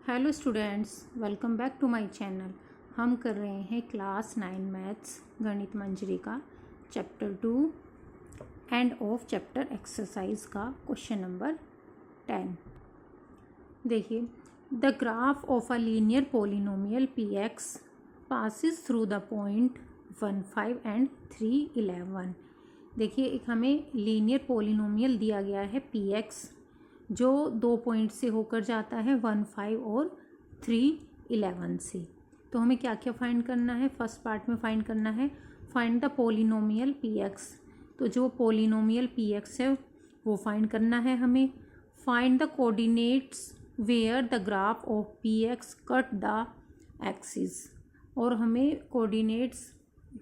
Hello students, welcome back to my channel. हम कर रहे हैं क्लास 9 मैथ्स गणित मंजरी का chapter 2 end of chapter exercise का क्वेश्चन नंबर 10। देखिए, the graph of a linear polynomial P x passes through the point 1, 5 and 3, 11। देखिए, एक हमें लीनियर पोलिनोमियल दिया गया है पी एक्स जो 2 पॉइंट से होकर जाता है 1, 5 और 3, 11 से। तो हमें क्या क्या फाइंड करना है? फर्स्ट पार्ट में फाइंड करना है find the polynomial P x. तो जो पोलिनोमियल पी एक्स है वो फाइंड करना है हमें। Find the coordinates where the graph of P X cut the axis. और हमें कोऑर्डिनेट्स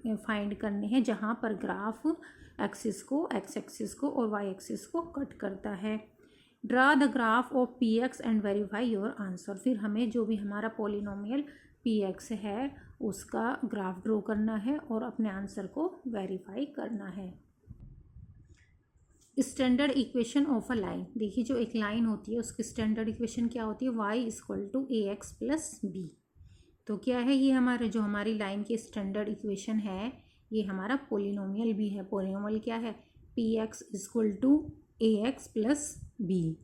फाइंड करने हैं जहाँ पर ग्राफ एक्सिस को, एक्स एक्सिस को और वाई एक्सिस को कट करता है। Draw the graph of P X and verify your answer. फिर हमें जो भी हमारा पोलिनोमियल पी एक्स है उसका ग्राफ ड्रॉ करना है और अपने आंसर को वेरीफाई करना है। Standard equation of a line. देखिए, जो एक लाइन होती है उसकी स्टैंडर्ड इक्वेशन क्या होती है? Y equal to A X plus B. तो क्या है ये हमारे जो हमारी लाइन की स्टैंडर्ड इक्वेशन है, ये हमारा पोलिनोमियल भी है। पोलिनोमियल क्या है? P X equal to A X plus B.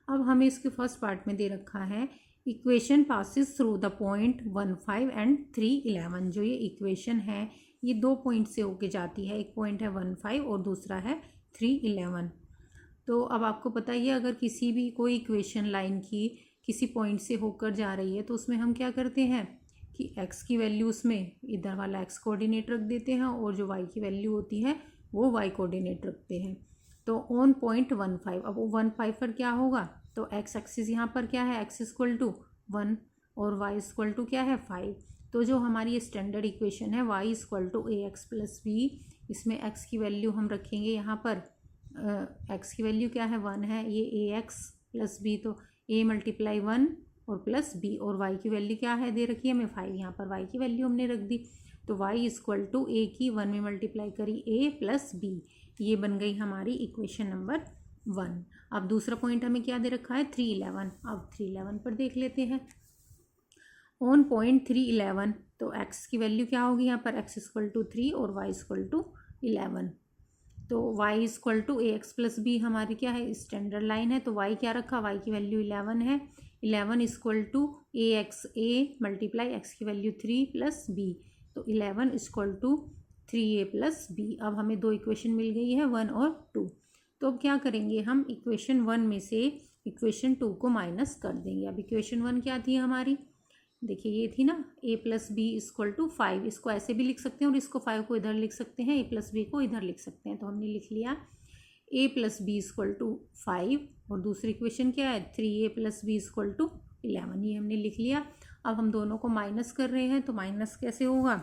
अब हमें इसके फर्स्ट पार्ट में दे रखा है equation passes through the point 1, 5 and 3, 11। जो ये इक्वेशन है ये 2 पॉइंट से होके जाती है। एक पॉइंट है 1, 5 और दूसरा है 3, 11। तो अब आपको पता ही है, अगर किसी भी कोई इक्वेशन लाइन की किसी पॉइंट से होकर जा रही है तो उसमें हम क्या करते हैं कि x की वैल्यू उसमें इधर वाला x कोऑर्डिनेट रख देते हैं और जो y की वैल्यू होती है वो y कोऑर्डिनेट रखते हैं। तो ऑन पॉइंट 1, 5, अब वो 1, 5 पर क्या होगा? तो x एक्सिस यहाँ पर क्या है? x इक्वल टू 1 और y इक्वल टू क्या है? 5। तो जो हमारी स्टैंडर्ड इक्वेशन है y equal to A X plus B, इसमें x की वैल्यू हम रखेंगे यहाँ पर x की वैल्यू क्या है? 1 है। ये ए एक्स प्लस बी, तो a मल्टीप्लाई 1 और प्लस b, और y की वैल्यू क्या है दे रखी है हमें? 5। यहाँ पर y की वैल्यू हमने रख दी। तो y इक्वल टू a की 1 में मल्टीप्लाई करी a प्लस b। ये बन गई हमारी इक्वेशन नंबर 1। अब दूसरा पॉइंट हमें क्या दे रखा है? 3, 11। अब 3, 11 पर देख लेते हैं। ऑन पॉइंट 3, 11, तो x की वैल्यू क्या होगी यहाँ पर? x इक्वल टू 3 और y इक्वल टू 11। तो y equal to A X plus B हमारी क्या है? स्टैंडर्ड लाइन है। तो y क्या रखा? y की वैल्यू 11 है। 11 equal to A X, A multiply x की वैल्यू 3 प्लस b, तो 11 equal to 3a plus B. अब हमें दो इक्वेशन मिल गई है, 1 और 2। तो अब क्या करेंगे हम? इक्वेशन 1 में से इक्वेशन 2 को माइनस कर देंगे। अब इक्वेशन 1 क्या थी हमारी? देखिए, ये थी ना a plus B equal to 5। इसको ऐसे भी लिख सकते हैं और इसको 5 को इधर लिख सकते हैं, a प्लस बी को इधर लिख सकते हैं। तो हमने लिख लिया a plus B equal to 5 और दूसरी इक्वेशन क्या है? 3a plus B equal to 11। ये हमने लिख लिया। अब हम दोनों को माइनस कर रहे हैं, तो माइनस कैसे होगा?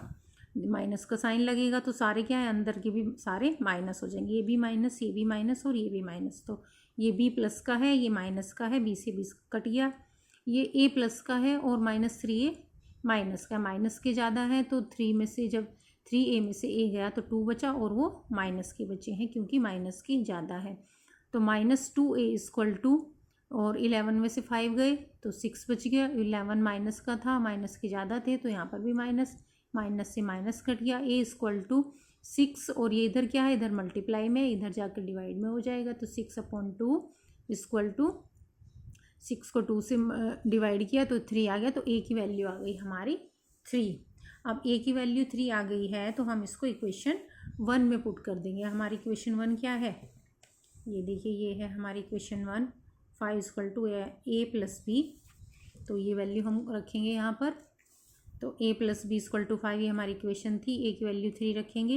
माइनस का साइन लगेगा तो सारे क्या है? अंदर के भी सारे माइनस हो जाएंगे। ये भी माइनस, ये भी माइनस और ये भी माइनस। तो ये b प्लस का है, ये माइनस का है, b से b कट गया। ये a प्लस का है और माइनस 3a माइनस का। माइनस के ज़्यादा है तो 3 में से जब 3a में से a गया तो 2 बचा और वो माइनस के बचे हैं क्योंकि माइनस की ज़्यादा है। तो माइनस 2a इक्वल टू, और 11 में से 5 गए तो 6 बच गया। 11 माइनस का था, माइनस के ज़्यादा थे तो यहाँ पर भी माइनस, माइनस से माइनस कट गया। a इक्वल टू 6 और ये इधर क्या है? इधर मल्टीप्लाई में, इधर जाकर डिवाइड में हो जाएगा। तो 6/2 इक्वल टू 6 को 2 से डिवाइड किया तो 3 आ गया। तो a की वैल्यू आ गई हमारी 3। अब a की वैल्यू 3 आ गई है तो हम इसको इक्वेशन 1 में पुट कर देंगे। हमारी इक्वेशन 1 क्या है? ये देखिए, ये है हमारी equation 1। 5 equal to a plus B, तो ये वैल्यू हम रखेंगे यहाँ पर। तो a plus B equal to 5 ये हमारी इक्वेशन थी। a की वैल्यू 3 रखेंगे,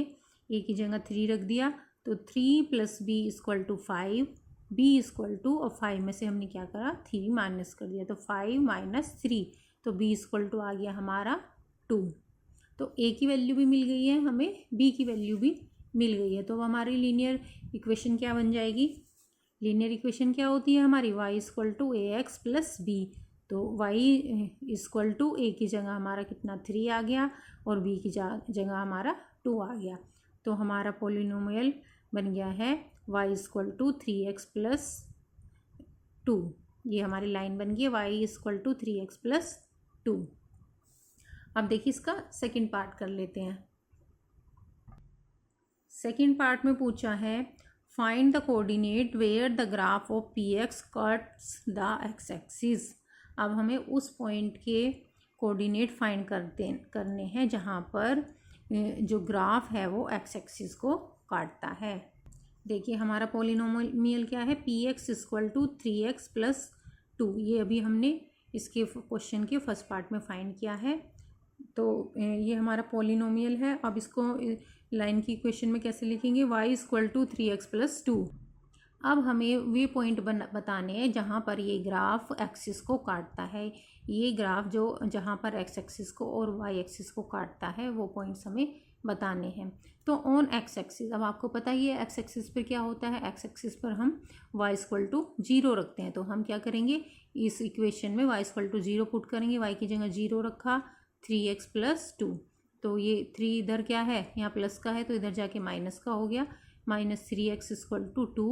a की जगह 3 रख दिया। तो 3 plus B equal to 5, b equal to, और 5 में से हमने क्या करा? 3 माइनस कर दिया। तो 5 माइनस 3, तो b इक्वल टू आ गया हमारा 2। तो a की वैल्यू भी मिल गई है हमें, b की वैल्यू भी मिल गई है। तो हमारी लीनियर इक्वेशन क्या बन जाएगी? लीनियर इक्वेशन क्या होती है हमारी? y equal to A X plus B. तो y इक्वल टू a की जगह हमारा कितना? 3 आ गया और b की जगह हमारा 2 आ गया। तो हमारा पोलिनोमियल बन गया है y equal to 3x plus 2। ये हमारी लाइन बन गई y equal to 3x plus 2। अब देखिए इसका सेकंड पार्ट कर लेते हैं। सेकंड पार्ट में पूछा है find the coordinate where the graph of P X cuts the X axis. अब हमें उस पॉइंट के कोऑर्डिनेट फाइंड करने हैं जहाँ पर जो ग्राफ है वो एक्स एक्सिस को काटता है। देखिए हमारा पॉलिनोमियल क्या है, P X equal to 3x plus 2। ये अभी हमने इसके क्वेश्चन के फर्स्ट पार्ट में फाइंड किया है। तो ये हमारा पॉलिनोमियल है। अब इसको लाइन की इक्वेशन में कैसे लिखेंगे, y equal to 3x plus 2। अब हमें वे पॉइंट बताने हैं जहाँ पर ये ग्राफ एक्सिस को काटता है। ये ग्राफ जो जहाँ पर एक्स एक्सिस को और वाई एक्सिस को काटता है वो पॉइंट्स हमें बताने हैं। तो ऑन एक्स एक्सिस, अब आपको पता ही है एक्स एक्सिस पर क्या होता है, एक्स एक्सिस पर हम y इक्वल टू 0 रखते हैं। तो हम क्या करेंगे, इस इक्वेशन में y इक्वल टू 0 पुट करेंगे। y की जगह 0 रखा, 3x प्लस 2। तो ये 3 इधर क्या है, यहाँ प्लस का है तो इधर जाके माइनस का हो गया, माइनस 3x इक्वल टू 2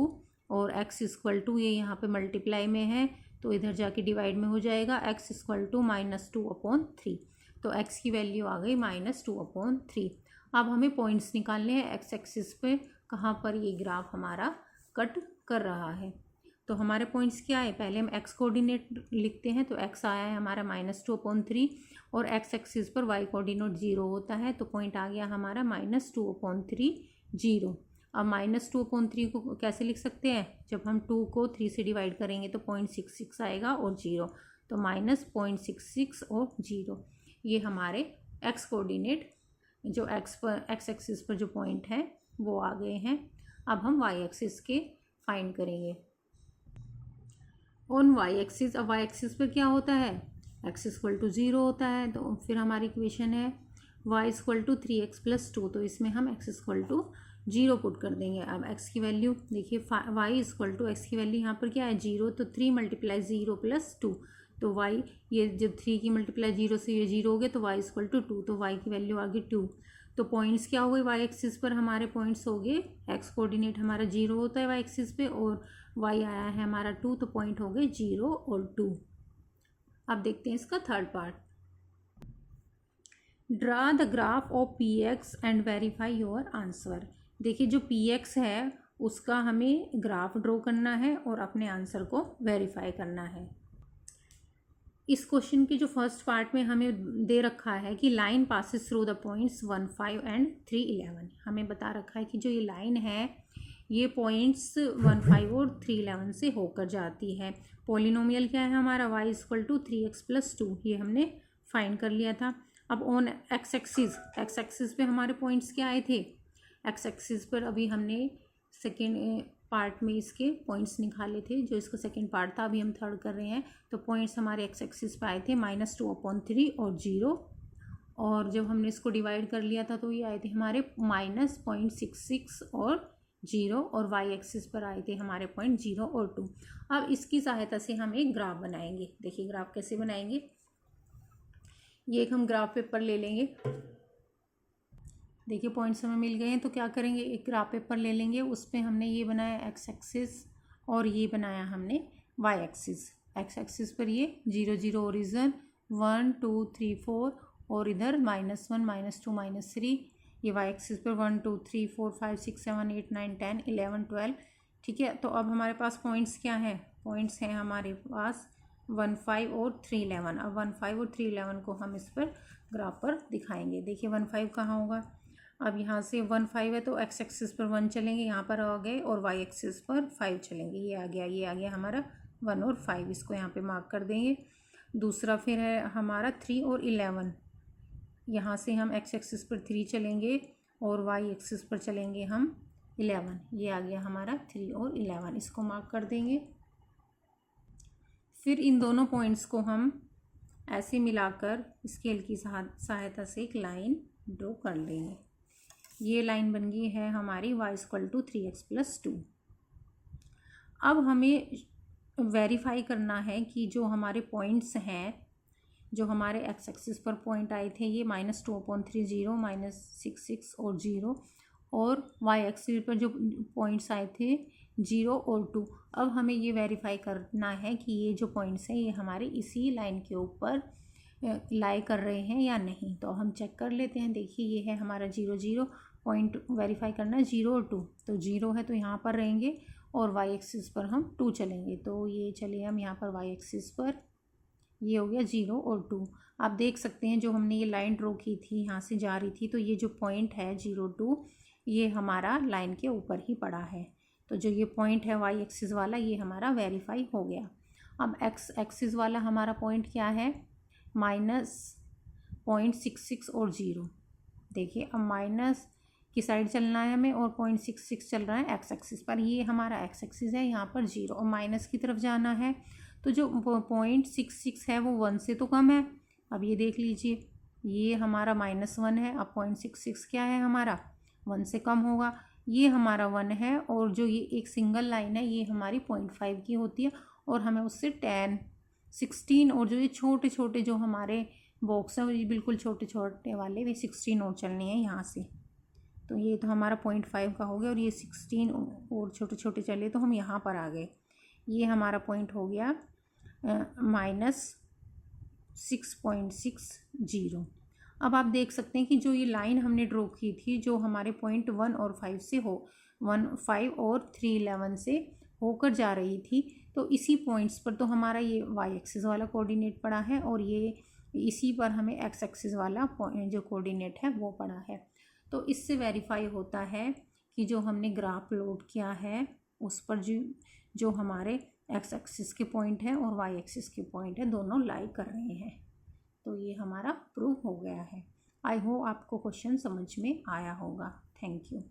और x इक्वल टू ये यहाँ पे मल्टीप्लाई में है तो इधर जाके डिवाइड में हो जाएगा, x इक्वल टू -2/3। तो x की वैल्यू आ गई -2/3। अब हमें पॉइंट्स निकालने हैं एक्स एक्सिस पे कहाँ पर ये ग्राफ हमारा कट कर रहा है। तो हमारे पॉइंट्स क्या है, पहले हम x कोऑर्डिनेट लिखते हैं। तो x आया है हमारा -2/3 और x एक्सिस पर y कोऑर्डिनेट 0 होता है तो पॉइंट आ गया हमारा -2/3 0। अब -2/3 को कैसे लिख सकते हैं, जब हम 2 को 3 से डिवाइड करेंगे तो 0.66 आएगा और 0, तो -0.66 और 0। ये हमारे x कोऑर्डिनेट जो x एक्सिस पर जो पॉइंट है वो आ गए हैं। अब हम y एक्सिस के फाइंड करेंगे ऑन y एक्सिस। अब y एक्सिस पर क्या होता है, x इक्वल टू 0 होता है। तो फिर हमारी इक्वेशन है y equal to 3x plus 2। तो इसमें हम x इक्वल टू 0 पुट कर देंगे। अब x की वैल्यू देखिए, y इक्वल टू x की वैल्यू यहाँ पर क्या है 0, तो 3 मल्टीप्लाई 0 प्लस 2। तो y ये जब 3 की मल्टीप्लाई 0 से ये 0 हो गया तो y इक्वल टू 2, तो y की वैल्यू आ गई 2। तो पॉइंट्स क्या हो गए, y एक्सिस पर हमारे पॉइंट्स हो गए, x कोऑर्डिनेट हमारा 0 होता है y एक्सिस पे और y आया है हमारा 2, तो पॉइंट हो गए 0 और 2। अब देखते हैं इसका third part. Draw the graph of P X and verify your answer. देखिए जो पी एक्स है उसका हमें ग्राफ ड्रॉ करना है और अपने आंसर को वेरीफाई करना है। इस क्वेश्चन के जो फर्स्ट पार्ट में हमें दे रखा है कि line passes through the points 1, 5 and 3, 11। हमें बता रखा है कि जो ये लाइन है ये पॉइंट्स 1, 5 और 3, 11 से होकर जाती है। पॉलिनोमियल क्या है हमारा, y equal to 3x plus 2, ये हमने फाइंड कर लिया था। अब ऑन एक्स एक्सिस पे हमारे पॉइंट्स क्या आए थे, एक्स एक्सिस पर अभी हमने सेकेंड पार्ट में इसके पॉइंट्स निकाले थे, जो इसका सेकेंड पार्ट था, अभी हम थर्ड कर रहे हैं। तो पॉइंट्स हमारे एक्स एक्सिस पे आए थे -2/3 और 0, और जब हमने इसको डिवाइड कर लिया था तो ये आए थे हमारे -0.66 और 0, और y एक्सिस पर आए थे हमारे पॉइंट 0 और 2। अब इसकी सहायता से हम एक ग्राफ बनाएंगे। देखिए ग्राफ कैसे बनाएंगे, ये एक हम ग्राफ पेपर ले लेंगे। देखिए पॉइंट्स हमें मिल गए हैं तो क्या करेंगे, एक ग्राफ पेपर ले लेंगे, उस पर हमने ये बनाया एक्स एक्सिस और ये बनाया हमने वाई एक्सिस। एक्स एक्सिस पर ये 0, 0 ओरिजन 1, 2, 3, 4 और इधर -1, -2, -3। ये वाई एक्सिस पर 1, 2, 3, 4, 5, 6, 7, 8, 9, 10, 11, 12। ठीक है, तो अब हमारे पास पॉइंट्स क्या हैं, पॉइंट्स हैं हमारे पास 1, 5 और 3, 11। अब 1, 5 और 3, 11 को हम इस पर ग्राफ पर दिखाएंगे। देखिए 1, 5 कहाँ होगा, अब यहाँ से 1, 5 है तो एक्स एक्सिस पर 1 चलेंगे, यहाँ पर आ गए, और वाई एक्सिस पर 5 चलेंगे। ये आ गया हमारा 1 और 5, इसको यहाँ पे मार्क कर देंगे। दूसरा फिर है हमारा 3 और 11, यहाँ से हम एक्स एक्सिस पर 3 चलेंगे और वाई एक्सिस पर चलेंगे हम 11। ये आ गया हमारा 3 और 11, इसको मार्क कर देंगे। फिर इन दोनों पॉइंट्स को हम ऐसे मिलाकर स्केल की सहायता से एक लाइन ड्रॉ कर लेंगे। ये लाइन बन गई है हमारी y equal to 3x plus 2। अब हमें वेरीफाई करना है कि जो हमारे पॉइंट्स हैं, जो हमारे एक्स एक्सिस पर पॉइंट आए थे ये -2/3, 0, -66 और 0, और y एक्सिस पर जो पॉइंट्स आए थे 0 और 2। अब हमें ये वेरीफाई करना है कि ये जो पॉइंट्स हैं ये हमारे इसी लाइन के ऊपर लाई कर रहे हैं या नहीं। तो हम चेक कर लेते हैं। देखिए ये है हमारा 0 0, पॉइंट वेरीफाई करना है 0 और 2। तो 0 है तो यहाँ पर रहेंगे और वाई एक्सिस पर हम 2 चलेंगे। तो ये चले हम यहाँ पर वाई एक्सिस पर, ये हो गया 0 और 2। आप देख सकते हैं जो हमने ये लाइन ड्रॉ की थी यहाँ से जा रही थी, तो ये जो पॉइंट है 0 2 ये हमारा लाइन के ऊपर ही पड़ा है। तो जो ये पॉइंट है वाई एक्सिस वाला ये हमारा वेरीफाई हो गया। अब एक्स एक्सिस वाला हमारा पॉइंट क्या है, -0.66 और 0। देखिए अब माइनस की साइड चलना है हमें और 0.66 चल रहा है एक्स एक्सिस पर। ये हमारा एक्स एक्सिस है, यहाँ पर 0 और माइनस की तरफ जाना है। तो जो 0.66 है वो 1 से तो कम है। अब ये देख लीजिए ये हमारा -1 है। अब 0.66 क्या है हमारा, 1 से कम होगा। ये हमारा 1 है और जो ये एक सिंगल लाइन है ये हमारी 0.5 की होती है और हमें उससे 10 16 और जो ये छोटे छोटे जो हमारे बॉक्स हैं ये बिल्कुल छोटे छोटे वाले वे 16 और चलने हैं यहाँ से। तो ये तो हमारा 0.5 का हो गया और ये 16 और छोटे छोटे चले तो हम यहाँ पर आ गए। ये हमारा पॉइंट हो गया -6.60। अब आप देख सकते हैं कि जो ये लाइन हमने ड्रॉ की थी जो हमारे पॉइंट 1 और 5 से 5 और 3 11 से होकर जा रही थी, तो इसी पॉइंट्स पर तो हमारा ये वाई एक्सिस वाला कोऑर्डिनेट पड़ा है और ये इसी पर हमें एक्स एक्सिस वाला जो कोऑर्डिनेट है वो पड़ा है। तो इससे वेरीफाई होता है कि जो हमने ग्राफ लोड किया है उस पर जो हमारे एक्स एक्सिस के पॉइंट है और वाई एक्सिस के पॉइंट है दोनों लाई कर रहे हैं। तो ये हमारा प्रूव हो गया है। आई होप आपको क्वेश्चन समझ में आया होगा। Thank you.